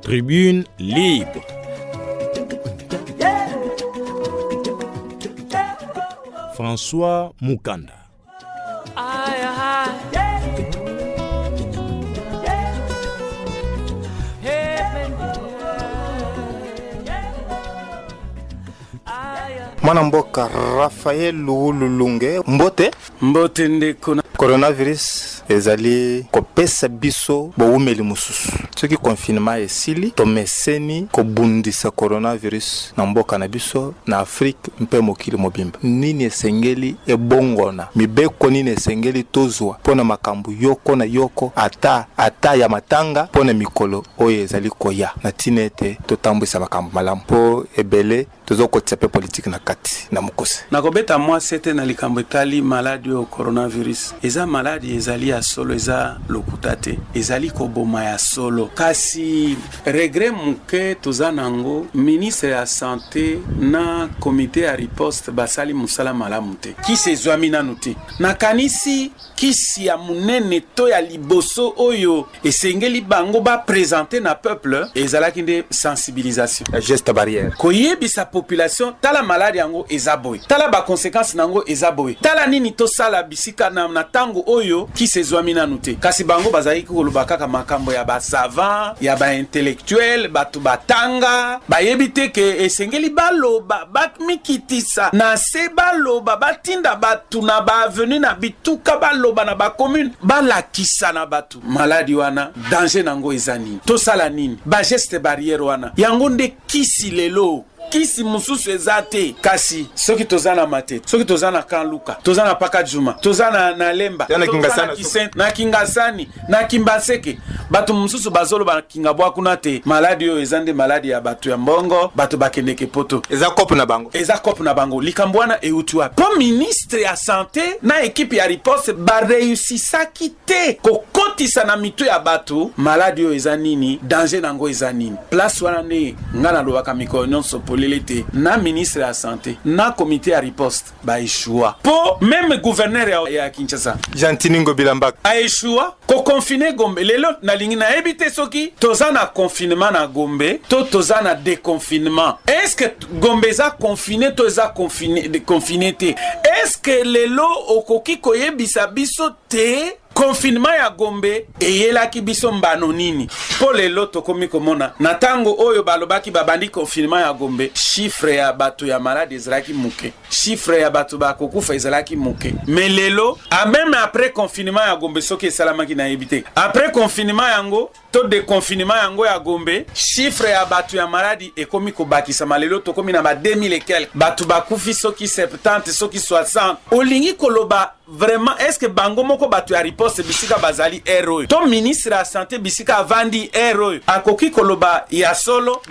Tribune libre. François Mukanda. Mwana mboka Raphaël Lulunge mbote ndeko coronavirus ezali kopesa biso boumeli mususu soki confinement esili tomeseni kobundisa coronavirus na mboka na biso na Afrique mpe mokili mobimba nini esengeli ebongona mibeko nini esengeli tozwa pona makambu yoko na yoko ata ya matanga pona mikolo oyo ezali koya na tinete totambwisa makambu malamu po ebele tozokotsape politique na kati na mukose nakobeta mwa sete na likambo etali maladi o coronavirus eza maladi ezali ya solo eza lokutate ezali koboma ya solo kasi regret muke toza nango ministre ya santé na komite ya riposte basali musala malamu te kisi ezwami nanu te nakanisi kisi ya munene to ya liboso oyo esengeli bango baprésente na peuple ezalaki nde sensibilisation geste barrière koyebisa population tala maladi yango ezaboy tala ba conséquences nango ezaboy tala nini to sala bisika na tango oyo kisi ezwami nanu te kasi bango bazali koloba kaka makambo ya ba savant ya ba intellectuel batu batanga bayebite ke esengeli baloba bakmikitisa na se baloba batinda batu na ba avenue na bituka baloba na ba commune balakisa na batu maladi wana danger nango ezani to sala nini ba geste barrière wana yango nde kisi lelo kisi mususu ezate kasi soki tozana mate soki tozana kanluka tozana paka juma tozana na lemba na kingasani na kimbaseke batu mususu bazolo ba kingabwa kuna te maladi yo ezande maladi ya batu ya mbongo batu bakendeke poto eza kopu na bango likambwana eutwa po ministre ya santé na ekipe ya riposte ba réussisaki te kokotisa na mitu ya batu maladi yo ezanini danger nango ezanini place wana ne ngana lobaka mikolo nyonso polelete na ministre ya santé na comité ya riposte ba échoua po même gouverneur ya Kinshasa Jantiningo Bilambaka a échoua ko confiner Gombe lelo na lingi na ebite soki tozana confinement na Gombe to tozana déconfinement est-ce que Gombe za confiné to za confiné te est-ce que lelo okoki koyebisa biso te confinement ya Gombe eyelaki biso mbano nini po lelo tokomi komona na tango oyo balobaki babandi confinement ya Gombe chiffre ya bato ya malade ezalaki muke chiffre ya bato bakokufa ezalaki muke mais lelo même après confinement ya Gombe soki esalamaki na yebite après confinement yango to déconfinement yango ya Gombe chiffre ya bato ya maladi ekomi kobakisa malelo tokomi na ba 2000 et quelques bato bakufi soki 70 soki 60 olingi koloba vraiment est-ce que bango moko bato ya riposte bisika bazali héros to ministre ya santé bisika avandi héros akoki koloba ya solo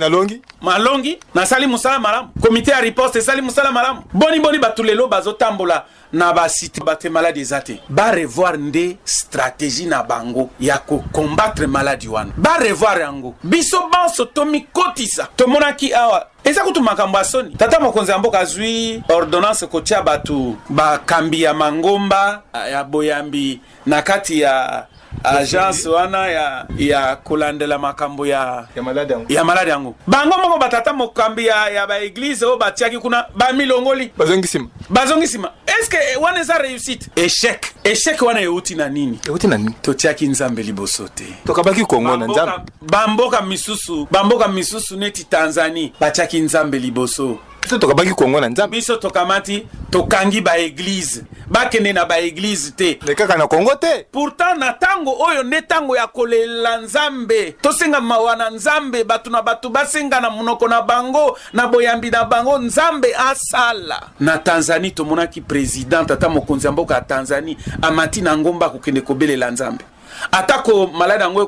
malongi na sali musala malamu comité ya riposte sali musala malamu boni bato lelo bazotambola na ba site bate maladie zate ba revoir nde stratégie na bango ya ko combattre maladie wana ba revoir yango biso banso tomi kotisa tomonaki awa eza kutu makambo asoni tata mokonzi ya mboka azwi ordonnance kotia batu bakambi ya mangomba ya boyambi na kati ya agence wana ya kolandela makambo ya malade yango bango moko batata mokambi ya ba église o batiaki kuna ba milongoli bazongisima est-ce que wana eza réussite échec wana euti na nini totiaki nzambe liboso te tokabaki kongo na nzambe bamboka misusu neti Tanzanie batiaki nzambe liboso tokabaki kongo na nzambe biso tokamati tokangi ba église bakende na ba église te lekaka na kongo te pourtant na tango oyo ne tango ya kolela nzambe tosenga mawana nzambe batu na batu basenga na munoko na bango na boyambi na bango nzambe asala na Tanzanie tomonaki président tata mokonzi mboka ya Tanzanie amati na ngomba kokende kobelela nzambe atako malade yango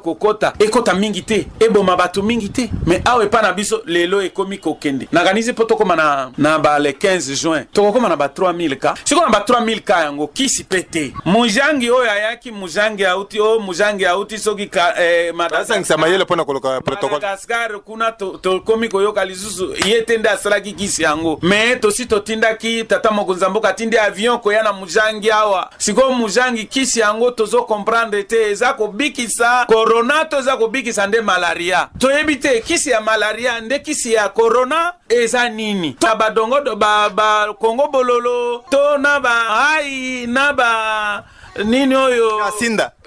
ekota mingi te eboma bato mingi te mais awe pa na biso lelo ekomi kokende naganize po tokoma na ba le 15 juin tokokoma na ba 3000 ka siko na ba 3000 ka yango kisi pete mujangi oyo ayaki mujangi auti soki ka madasangisa mayele pona koloka protocole Madagascar kuna to komi koyoka lisusu yetende asalaki kisi yango mais to si to tindaki tata mokonzi mboka tindi avion ko yana mujangi awa siko mujangi kisi yango tozo comprendre te eza kobikisa corona to eza kobikisa nde malaria. Toyebi te kisi ya malaria nde kisi ya corona eza nini. To badongo do ba Kongo bololo to na ba hai na ba nini oyo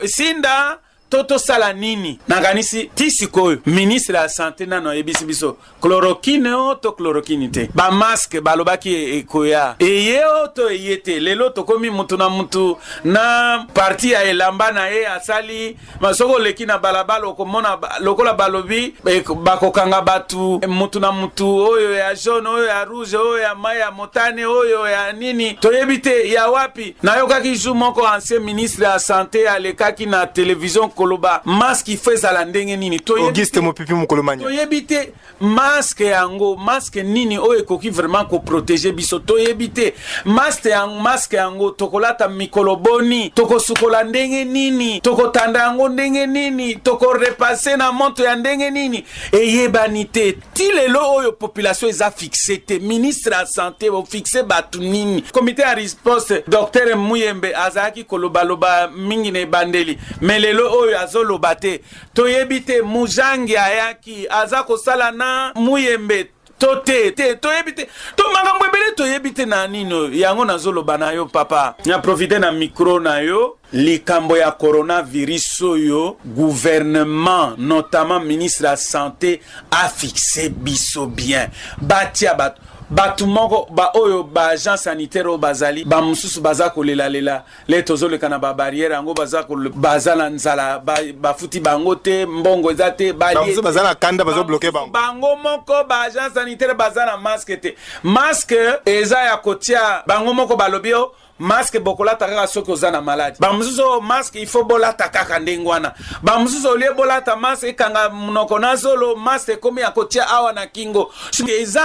sinda toto sala nini nakanisi ti sikoyo ministre ya santé nano yebisi biso chloroquine o to chloroquine te ba masque balobaki ekoya eye o to eye te lelo tokomi mutu na mutu na parti ya elamba na ye asali masoko leki na balabala okomona lokola balobi bakokanga batu mutu na mutu oyo ya jaune oyo ya rouge oyo ya mai ya motane oyo ya nini toyebi te ya wapi nayokaki jour moko ancien ministre ya santé alekaki na télévision koloba masque ifezala ndenge nini Auguste Mopipi Mukolomanya toyebi te masque yango masque nini oyo ekoki vraiment ko protéger biso toyebi te masque yango tokolata mikolo boni tokosukola ndenge nini tokotanda yango ndenge nini tokorepase na monto ya ndenge nini eyebani te ti lelo oyo population eza fixe te ministre ya santé ofixe batu nini comité ya riposte docteur Muyembe azalaki kolobaloba mingi na ebandeli mais lelo oyo azoloba te toyebi te Mujangi ayaki aza kosala na Muyembe tote toyebi te to makambo ebele toyebi te na nino yango nazoloba na yo papa na profite na micro na yo likambo ya coronavirus oyo gouvernement notamment ministre ya santé a fixé biso bien batia batu moko ba oyo ba agent sanitaire o bazali ba mususu baza kolela le tozoleka na ba barrière yango bazala nzala ba futi bango te mbongo eza te bamususu bazala kanda bazo bloquer bango moko ba agent sanitaire bazala masque te masque eza ya kotia bango moko balobio masque bokolata kaka soki oza na maladi bamususu masque il faut bolata kaka ndenge wana bamususu olie bolata masque ekanga munoko na zolo masque komi ya kotia awa na kingo eza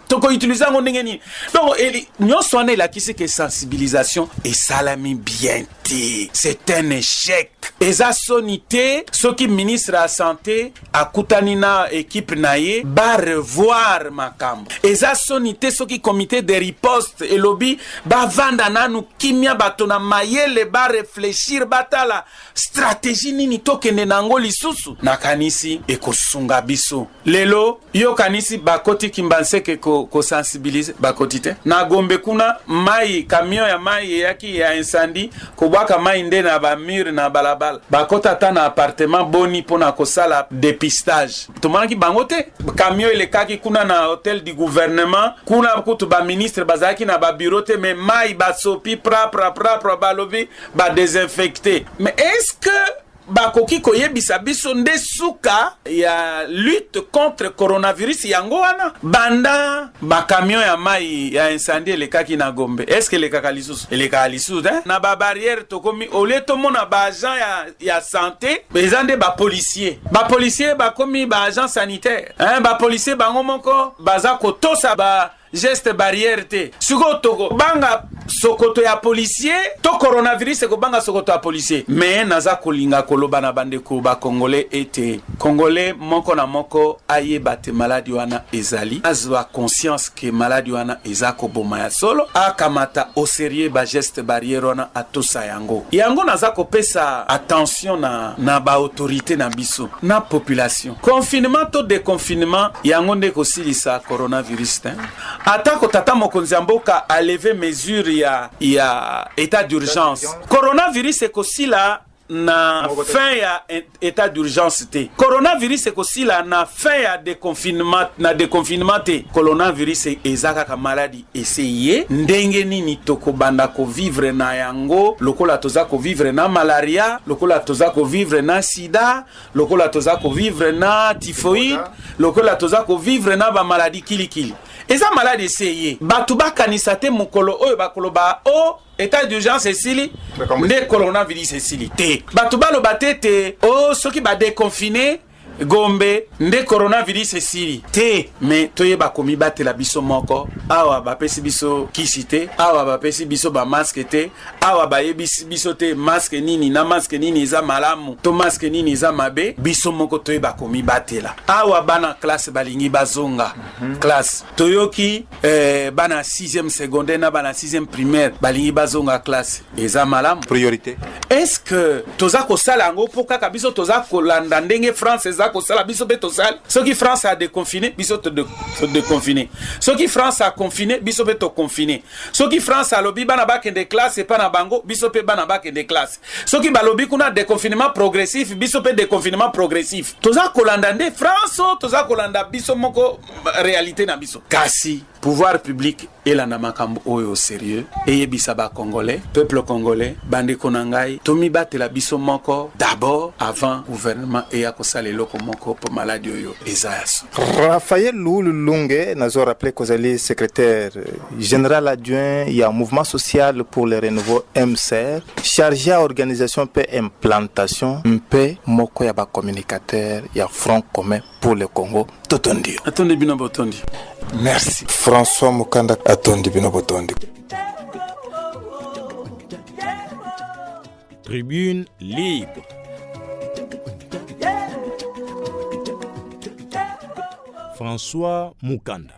toko utiliser ngo ndenge nini donc nyonso wana elakisi ke sensibilisation esalami bien te c'est un échec eza sonité soki ministre ya santé akutani na équipe na ye ba revoir makambo eza sonité soki comité de riposte elobi ba vanda nanu kimia bato na mayele ba réfléchir batala stratégie nini tokende nango lisusu nakanisi ekosunga biso lelo yo kanisi bakoti kimbanseke ko sensibiliser bakoti te na Gombe kuna mai camion ya mai yaki ya incendie ko bwaka mai nde na ba mur na balabala bakota ta na appartement boni pona kosala dépistage tomanaki bango te camion elekaki kuna na hôtel du gouvernement kuna kutu ba ministre bazaki na ba bureau te mais mai basopi propre balobi ba désinfecter mais est-ce que bakoki koyebisa biso nde suka ya lutte contre coronavirus yango wana banda bakamion ya mai ya incendie elekaki na Gombe est-ce que elekaka lisusu na ba barrière tokomi ole tomona ba agent ya santé eza nde ba policier bakomi ba agent sanitaire ba policier bango moko baza kotosa ba geste barrière te siko toko banga sokoto ya policier to coronavirus ko banga sokoto ya policier mais naza kolinga koloba na bandeko ba congolais ete congolais moko na moko ayeba te maladie wana ezali azwa conscience ke maladie wana ezako boma ya solo akamata au sérieux ba geste barrière wana atosa yango naza kopesa attention na ba autorité na biso na population confinement to déconfinement yango nde kosilisa coronavirus te atako tata mokonzi mboka a levé mesure ya état d'urgence coronavirus ekosila na fin ya état d'urgence te coronavirus ekosila na fin ya déconfinement te coronavirus ezaka ka maladie essayer ndenge nini tokobanda ko vivre na yango lokola toza ko vivre na malaria lokola toza ko vivre na sida lokola toza ko vivre na typhoïde lokola toza ko vivre na ba maladie kilikili eza maladie essayer batu bakanisa te mukolo oyo bakoloba o état d'urgence esili nde coronavirus esili te batu baloba te soki ba déconfiner gombe nde coronavirus esili te, me toyeba komibatela biso moko. Awa bapesi biso kisi te, awa bapesi biso bamaske te, awa bayebisi biso te maske nini na maske nini eza malamu to maske nini eza mabe. Biso moko toyeba komibatela. Awa bana classe balingi bazonga classe, toyoki bana 6e secondaire na bana 6e primaire balingi bazonga classe, eza malamu priorité. Est-ce que toza kosala yango po kaka biso toza kolanda ndenge France eza kosala biso pe tosala? Soki France a déconfiné biso to déconfiné, soki France a confiné biso pe to confiné, soki France a lobi bana bakende classe e pa na bango biso pe bana bakende classe, soki balobi kuna déconfinement progressif biso pe déconfinement progressif. Toza kolanda nde France o toza kolanda biso moko réalité na biso? Kasi pouvoir public elanda makambo oyo au sérieux eyebisa ba congolais, peuple congolais, bande konangai tomibatela biso moko d'abord avant gouvernement eya kosala eloko moko po maladi oyo eza yaso. Raphaël Luhulunge nazo rappelé kozali secrétaire général adjoint ya mouvement social pour le renouveau MCR, chargé à organisation pe implantation mpe moko ya ba communicateur ya Front commun pour le Congo. Totondi. Attendez bino botondi. Merci. François Mukanda atondi bino botondi. Tribune libre. François Mukanda.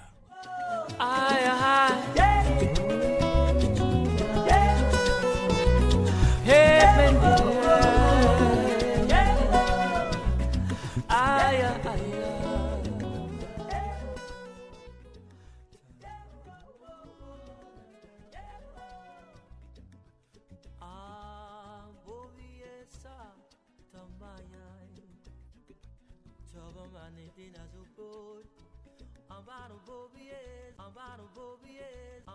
Amaro Bobie, Amaro Bobie.